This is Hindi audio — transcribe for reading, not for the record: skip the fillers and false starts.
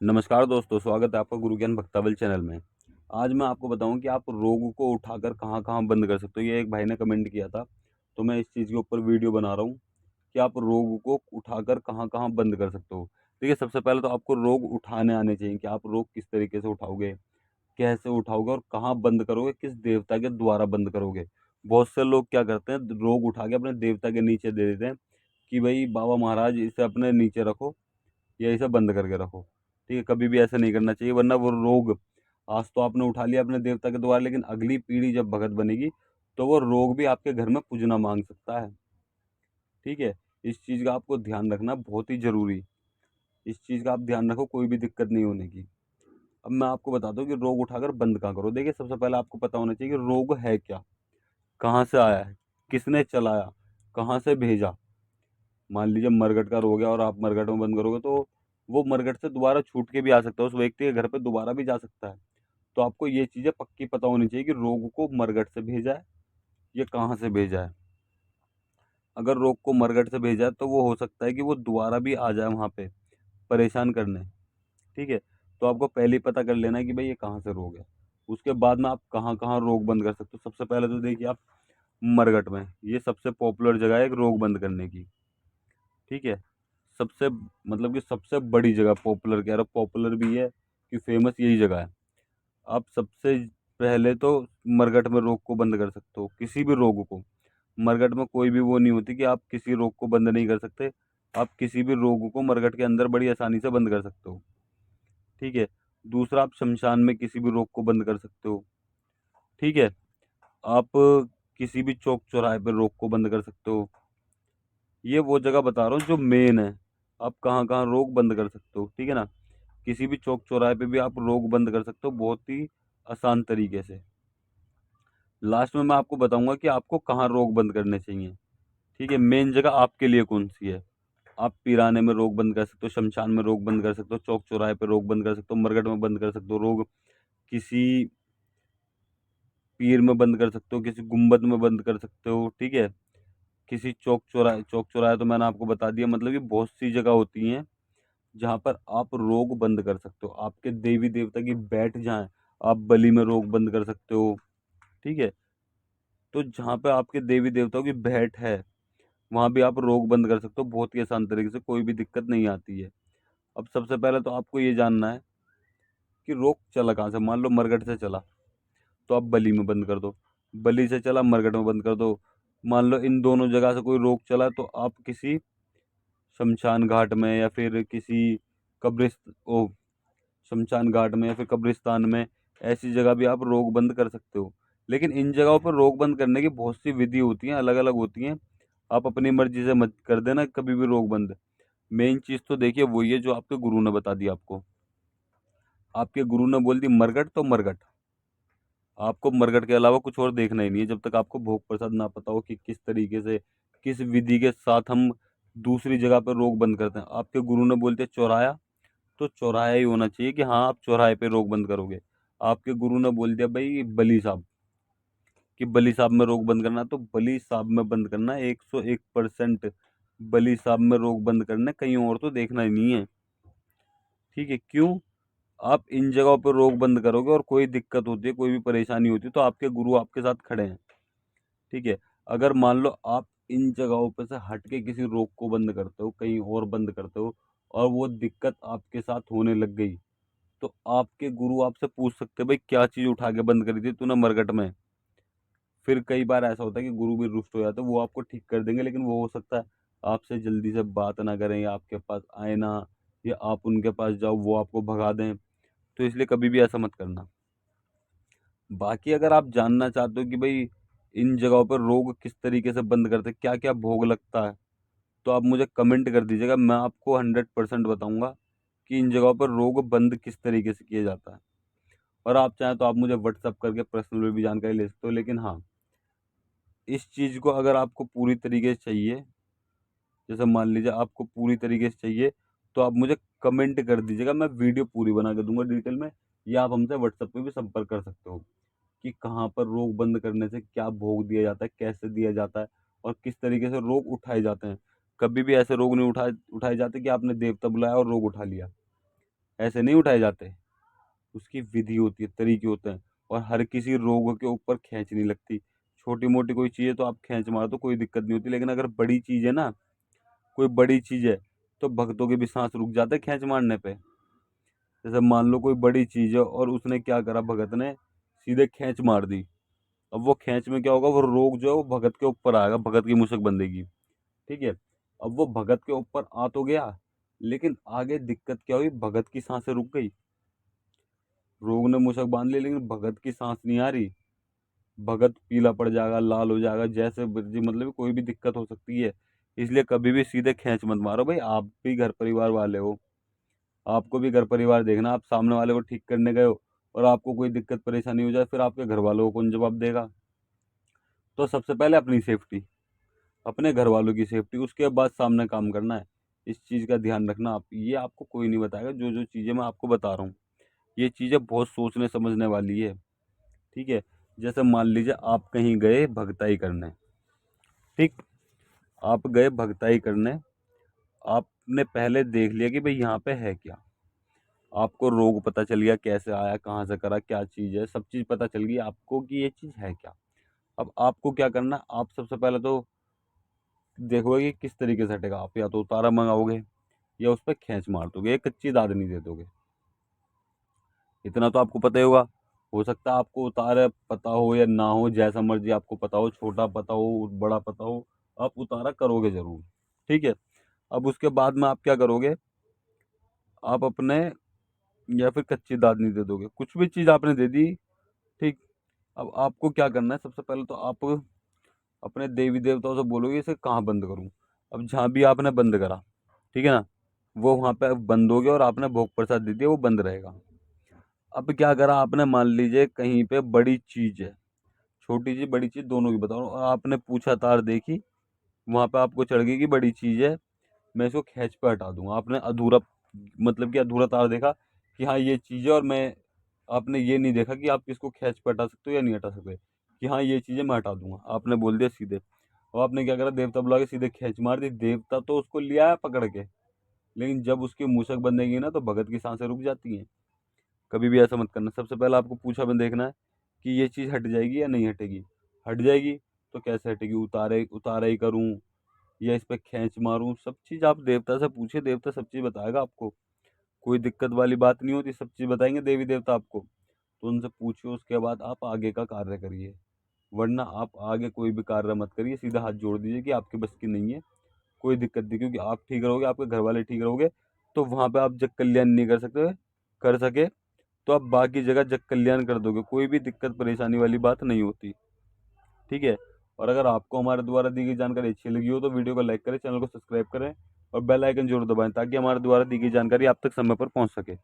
नमस्कार दोस्तों, स्वागत है आपका गुरु ज्ञान भक्तावल चैनल में। आज मैं आपको बताऊं कि आप रोग को उठाकर कहां-कहां बंद कर सकते हो। ये एक भाई ने कमेंट किया था, तो मैं इस चीज़ के ऊपर वीडियो बना रहा हूं कि आप रोग को उठाकर कहां-कहां बंद कर सकते हो। देखिए, सबसे पहले तो आपको रोग उठाने आने चाहिए कि आप रोग किस तरीके से उठाओगे, कैसे उठाओगे और कहाँ बंद करोगे, किस देवता के द्वारा बंद करोगे। बहुत से लोग क्या करते हैं, रोग उठा के अपने देवता के नीचे दे देते हैं कि भाई बाबा महाराज इसे अपने नीचे रखो या इसे बंद करके रखो। ठीक है, कभी भी ऐसा नहीं करना चाहिए, वरना वो रोग आज तो आपने उठा लिया अपने देवता के द्वारा, लेकिन अगली पीढ़ी जब भगत बनेगी तो वो रोग भी आपके घर में पूजना मांग सकता है। ठीक है, इस चीज़ का आपको ध्यान रखना बहुत ही जरूरी। इस चीज़ का आप ध्यान रखो, कोई भी दिक्कत नहीं होने की। अब मैं आपको बताता हूँ कि रोग उठाकर बंद कहाँ करो। देखिए, सबसे पहले आपको पता होना चाहिए कि रोग है क्या, कहाँ से आया है, किसने चलाया, कहाँ से भेजा। मान लीजिए मरगट का रोग है और आप मरगट में बंद करोगे तो वो मरगट से दोबारा छूट के भी आ सकता है, उस व्यक्ति के घर पे दोबारा भी जा सकता है। तो आपको ये चीज़ें पक्की पता होनी चाहिए कि रोग को मरगट से भेजा है या कहाँ से भेजा है। अगर रोग को मरगट से भेजा है तो वो हो सकता है कि वो दोबारा भी आ जाए वहाँ पे परेशान करने। ठीक है, तो आपको पहले ही पता कर लेना है कि भाई ये कहाँ से रोग है। उसके बाद में आप कहाँ कहाँ रोग बंद कर सकते हो। सबसे पहले तो देखिए आप मरगट में, ये सबसे पॉपुलर जगह है एक रोग बंद करने की। ठीक है, सबसे मतलब कि सबसे बड़ी जगह, पॉपुलर कह रहा हूँ, पॉपुलर भी है कि फेमस यही जगह है। आप सबसे पहले तो मरगट में रोग को बंद कर सकते हो, किसी भी रोग को। मरगट में कोई भी वो नहीं होती कि आप किसी रोग को बंद नहीं कर सकते। आप किसी भी रोग को मरगट के अंदर बड़ी आसानी से बंद कर सकते हो। ठीक है, दूसरा आप शमशान में किसी भी रोग को बंद कर सकते हो। ठीक है, आप किसी भी चौक चौराहे पर रोग को बंद कर सकते हो। ये वो जगह बता रहा हूँ जो मेन है, आप कहाँ कहाँ रोग बंद कर सकते हो। ठीक है ना, किसी भी चौक चौराहे पे भी आप रोग बंद कर सकते हो बहुत ही आसान तरीके से। लास्ट में मैं आपको बताऊंगा कि आपको कहाँ रोग बंद करने चाहिए। ठीक है, मेन जगह आपके लिए कौन सी है। आप पिराने में रोग बंद कर सकते हो, शमशान में रोग बंद कर सकते हो, चौक चौराहे पे रोग बंद कर सकते हो, मरगट में बंद कर सकते हो रोग, किसी पीर में बंद कर सकते हो, किसी गुम्बद में बंद कर सकते हो। ठीक है, किसी चौक चौराहे तो मैंने आपको बता दिया, मतलब कि बहुत सी जगह होती हैं जहाँ पर आप रोग बंद कर सकते हो। आपके देवी देवता की बैठ जाए, आप बलि में रोग बंद कर सकते हो। ठीक है, तो जहाँ पे आपके देवी देवताओं की भेंट है वहां भी आप रोग बंद कर सकते हो बहुत ही आसान तरीके से, कोई भी दिक्कत नहीं आती है। अब सबसे पहले तो आपको ये जानना है कि रोग चला कहाँ से। मान लो मरगट से चला तो आप बलि में बंद कर दो, बलि से चला मरगट में बंद कर दो। मान लो इन दोनों जगह से कोई रोग चला तो आप किसी शमशान घाट में या फिर किसी कब्रिस्त ओ शमशान घाट में या फिर कब्रिस्तान में, ऐसी जगह भी आप रोग बंद कर सकते हो। लेकिन इन जगहों पर रोग बंद करने की बहुत सी विधि होती हैं, अलग अलग होती हैं। आप अपनी मर्जी से मत कर देना कभी भी रोग बंद। मेन चीज़ तो देखिए वही है जो आपके गुरु ने बता दी आपको। आपके गुरु ने बोल दी मरगट तो मरगट, आपको मरगट के अलावा कुछ और देखना ही नहीं है जब तक आपको भोग प्रसाद ना पता हो कि किस तरीके से, किस विधि के साथ हम दूसरी जगह पर रोग बंद करते हैं। आपके गुरु ने बोलते चौराया तो चौराया ही होना चाहिए कि हाँ आप चौराहे पे रोग बंद करोगे। आपके गुरु ने बोल दिया भाई बली साहब कि बली साहब में रोग बंद करना, तो बली साहब में बंद करना 101%। बली साहब में रोग बंद करना, कहीं और तो देखना ही नहीं है। ठीक है, क्यों? आप इन जगहों पर रोग बंद करोगे और कोई दिक्कत होती है, कोई भी परेशानी होती है तो आपके गुरु आपके साथ खड़े हैं। ठीक है, अगर मान लो आप इन जगहों पर से हट के किसी रोग को बंद करते हो, कहीं और बंद करते हो और वो दिक्कत आपके साथ होने लग गई, तो आपके गुरु आपसे पूछ सकते हैं भाई क्या चीज उठा के बंद करी थी तूने मरकट में। फिर कई बार ऐसा होता है कि गुरु भी रुष्ट हो जाते हैं, वो आपको ठीक कर देंगे, लेकिन वो हो सकता है आपसे जल्दी से बात ना करें या आपके पास आए ना, या आप उनके पास जाओ वो आपको भगा दें। तो इसलिए कभी भी ऐसा मत करना। बाकी अगर आप जानना चाहते हो कि भाई इन जगहों पर रोग किस तरीके से बंद करते हैं, क्या क्या भोग लगता है, तो आप मुझे कमेंट कर दीजिएगा, मैं आपको 100% बताऊंगा कि इन जगहों पर रोग बंद किस तरीके से किया जाता है। और आप चाहें तो आप मुझे व्हाट्सअप करके पर्सनल में भी जानकारी ले सकते हो। लेकिन हाँ, इस चीज़ को अगर आपको पूरी तरीके से चाहिए, जैसे मान लीजिए आपको पूरी तरीके से चाहिए, तो आप मुझे कमेंट कर दीजिएगा, मैं वीडियो पूरी बना के दूंगा डिटेल में। या आप हमसे व्हाट्सएप पे भी संपर्क कर सकते हो कि कहाँ पर रोग बंद करने से क्या भोग दिया जाता है, कैसे दिया जाता है और किस तरीके से रोग उठाए जाते हैं। कभी भी ऐसे रोग नहीं उठाए उठाए जाते कि आपने देवता बुलाया और रोग उठा लिया। ऐसे नहीं उठाए जाते। उसकी विधि होती है, तरीके होते हैं। और हर किसी रोग के ऊपर खींच नहीं लगती। छोटी मोटी कोई चीज़ है तो आप खींच मारो तो कोई दिक्कत नहीं होती, लेकिन अगर बड़ी चीज़ है ना, कोई बड़ी चीज़ है, तो भक्तों के भी सांस रुक जाते हैं खींच मारने पे। जैसे मान लो कोई बड़ी चीज़ है और उसने क्या करा, भगत ने सीधे खींच मार दी। अब वो खींच में क्या होगा, वो रोग जो है वो भगत के ऊपर आएगा, भगत की मुशक बंधेगी। ठीक है। अब वो भगत के ऊपर आ तो गया, लेकिन आगे दिक्कत क्या हुई, भगत की सांसें रुक गई। रोग ने मुशक बांध ली लेकिन भगत की सांस नहीं आ रही। भगत पीला पड़ जाएगा, लाल हो जाएगा, जैसे मतलब कोई भी दिक्कत हो सकती है। इसलिए कभी भी सीधे खींच मत मारो भाई। आप भी घर परिवार वाले हो, आपको भी घर परिवार देखना। आप सामने वाले को ठीक करने गए हो और आपको कोई दिक्कत परेशानी हो जाए, फिर आपके घर वालों को कौन जवाब देगा। तो सबसे पहले अपनी सेफ्टी, अपने घर वालों की सेफ्टी, उसके बाद सामने काम करना है। इस चीज़ का ध्यान रखना। आप, ये आपको कोई नहीं बताएगा। जो जो चीज़ें मैं आपको बता रहा हूँ, ये चीज़ें बहुत सोचने समझने वाली है। ठीक है। जैसे मान लीजिए आप कहीं गए भगताई करने, ठीक, आप गए भगताई करने, आपने पहले देख लिया कि भाई यहाँ पे है क्या। आपको रोग पता चल गया, कैसे आया, कहाँ से करा, क्या चीज़ है, सब चीज़ पता चल गई आपको कि ये चीज़ है क्या। अब आपको क्या करना, आप सबसे पहले तो देखोगे कि किस तरीके से हटेगा। आप या तो उतारा मंगाओगे या उस पर खींच मार दोगे, एक कच्ची दादनी दे दोगे। इतना तो आपको पता ही होगा। हो सकता है आपको उतारा पता हो या ना हो, जैसा मर्जी आपको पता हो, छोटा पता हो बड़ा पता हो, आप उतारा करोगे जरूर। ठीक है। अब उसके बाद में आप क्या करोगे, आप अपने या फिर कच्ची दादनी दे दोगे, कुछ भी चीज़ आपने दे दी। ठीक। अब आपको क्या करना है, सबसे पहले तो आप अपने देवी देवताओं से बोलोगे इसे कहाँ बंद करूँ। अब जहाँ भी आपने बंद करा, ठीक है ना, वो वहाँ पे बंद हो गया और आपने भोग प्रसाद दे दिया, वो बंद रहेगा। अब क्या करा आपने, मान लीजिए कहीं पे बड़ी चीज है, छोटी चीज बड़ी चीज दोनों की बताओ, और आपने पूछा तार देखी, वहां पे आपको चढ़ गई कि बड़ी चीज है, मैं इसको खींच पे हटा दूंगा। आपने अधूरा, मतलब कि अधूरा तार देखा कि हाँ ये चीज है, और मैं, आपने ये नहीं देखा कि आप इसको खींच पे हटा सकते हो या नहीं हटा सकते, कि हाँ ये चीजें मैं हटा दूंगा, आपने बोल दिया सीधे। और आपने क्या करा, देवता बुला के सीधे खींच मार दी। देवता तो उसको लिया है पकड़ के, लेकिन जब उसकी मूसक बंधेगी ना तो भगत की सांसें रुक जाती हैं। कभी भी ऐसा मत करना। सबसे पहले आपको पूछा में देखना है कि ये चीज़ हट जाएगी या नहीं हटेगी। हट जाएगी तो कैसे हटेगी, उतारे उतारा ही करूँ या इस पे खींच मारूँ, सब चीज़ आप देवता से पूछिए, देवता सब चीज़ बताएगा आपको। कोई दिक्कत वाली बात नहीं होती, सब चीज़ बताएंगे देवी देवता आपको। तो उनसे पूछिए, उसके बाद आप आगे का कार्य करिए। वरना आप आगे कोई भी कार्य मत करिए, सीधा हाथ जोड़ दीजिए कि आपके बस की नहीं है। कोई दिक्कत नहीं, क्योंकि आप ठीक रहोगे, आपके घर वाले ठीक रहोगे, तो वहाँ पे आप जग कल्याण नहीं कर सकते, कर सके तो आप बाकी जगह जग कल्याण कर दोगे। कोई भी दिक्कत परेशानी वाली बात नहीं होती। ठीक है। और अगर आपको हमारे द्वारा दी गई जानकारी अच्छी लगी हो तो वीडियो को लाइक करें, चैनल को सब्सक्राइब करें और बेल आइकन जरूर दबाएं, ताकि हमारे द्वारा दी गई जानकारी आप तक समय पर पहुंच सके।